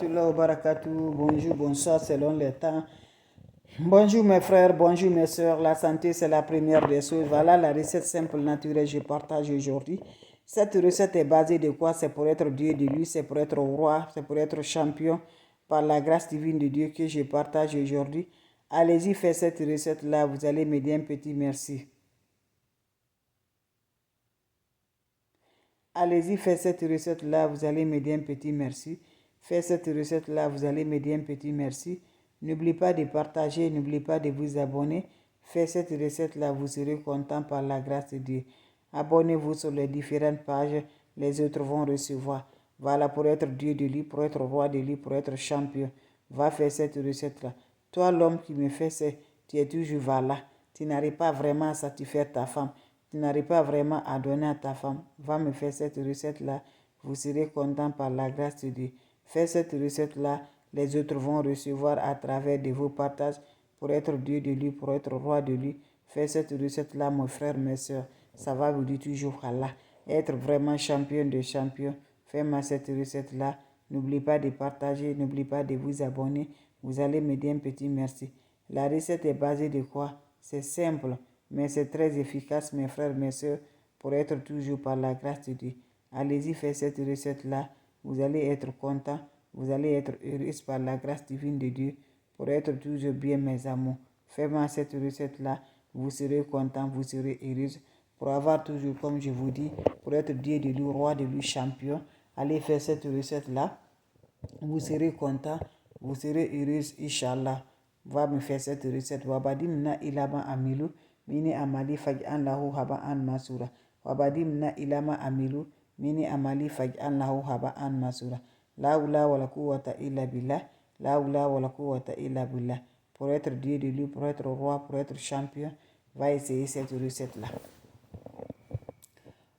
Bonjour, bonsoir selon les temps. Bonjour mes frères, bonjour mes soeurs. La santé, c'est la première des choses. Voilà la recette simple, naturelle que je partage aujourd'hui. Cette recette est basée de quoi? C'est pour être Dieu de lui, c'est pour être roi, c'est pour être champion par la grâce divine de Dieu que je partage aujourd'hui. Allez-y, faites cette recette-là, vous allez me dire un petit merci. Allez-y, faites cette recette-là, vous allez me dire un petit merci. Faites cette recette-là, vous allez me dire un petit merci. N'oubliez pas de partager, n'oubliez pas de vous abonner. Faites cette recette-là, vous serez content par la grâce de Dieu. Abonnez-vous sur les différentes pages, les autres vont recevoir. Voilà, pour être Dieu de lui, pour être roi de lui, pour être champion. Va faire cette recette-là. Toi, l'homme qui me fait ça, tu es toujours voilà. Tu n'arrives pas vraiment à satisfaire ta femme. Tu n'arrives pas vraiment à donner à ta femme. Va me faire cette recette-là. Vous serez content par la grâce de Dieu. Faites cette recette-là. Les autres vont recevoir à travers de vos partages pour être Dieu de lui, pour être roi de lui. Faites cette recette-là, mon frère, mes soeurs. Ça va vous dire toujours Allah. Être vraiment champion de champions. Faites-moi cette recette-là. N'oubliez pas de partager, n'oubliez pas de vous abonner. Vous allez me dire un petit merci. La recette est basée de quoi? C'est simple, mais c'est très efficace, mes frères, mes soeurs, pour être toujours par la grâce de Dieu. Allez-y, faites cette recette-là. Vous allez être content. Vous allez être heureux par la grâce divine de Dieu pour être toujours bien, mes amours. Faites-moi cette recette-là. Vous serez content, vous serez heureux pour avoir toujours, comme je vous dis, pour être Dieu de lui, roi de lui, champion. Allez faire cette recette-là. Vous serez content, vous serez heureuse, Inch'Allah. Va me faire cette recette. Wabadim ilama amilu, mini amali faj'an lahu haba'an masura. Wabadim ilama amilu, mini amali faj'an lahu haba'an masura. La oula wa la quwwata illa billah. La oula wa la quwwata illa billah. Pour être Dieu de lui, pour être roi, pour être champion, va essayer cette recette-là.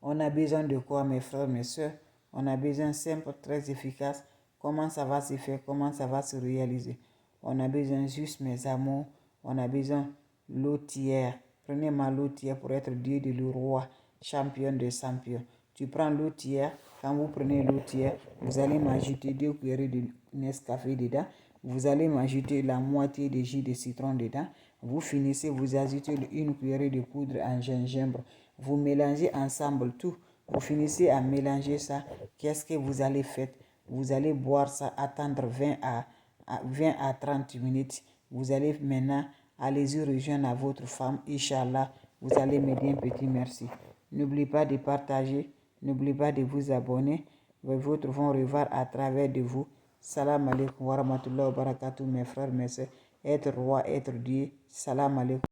On a besoin de quoi, mes frères, mes soeurs? On a besoin simple, très efficace. Comment ça va se faire? Comment ça va se réaliser? On a besoin juste, mes amours, on a besoin l'eau tiers. Prenez ma l'eau tiers pour être Dieu de le roi, champion de champions. Tu prends l'eau tiers. Quand vous prenez l'eau tiers, vous allez m'ajouter 2 cuillerées de Nescafé dedans. Vous allez m'ajouter la moitié de jus de citron dedans. Vous finissez, vous ajoutez 1 cuillerée de poudre en gingembre. Vous mélangez ensemble tout. Vous finissez à mélanger ça. Qu'est-ce que vous allez faire? Vous allez boire ça, attendre 20 à 30 minutes. Vous allez maintenant, allez-y rejoindre à votre femme. Inch'Allah, vous allez me dire un petit merci. N'oubliez pas de partager. N'oubliez pas de vous abonner. Les autres vont revoir à travers de vous. Salam alaikum wa rahmatullahi wa barakatuh, mes frères, mes soeurs. Être roi, être Dieu. Salam alaikum.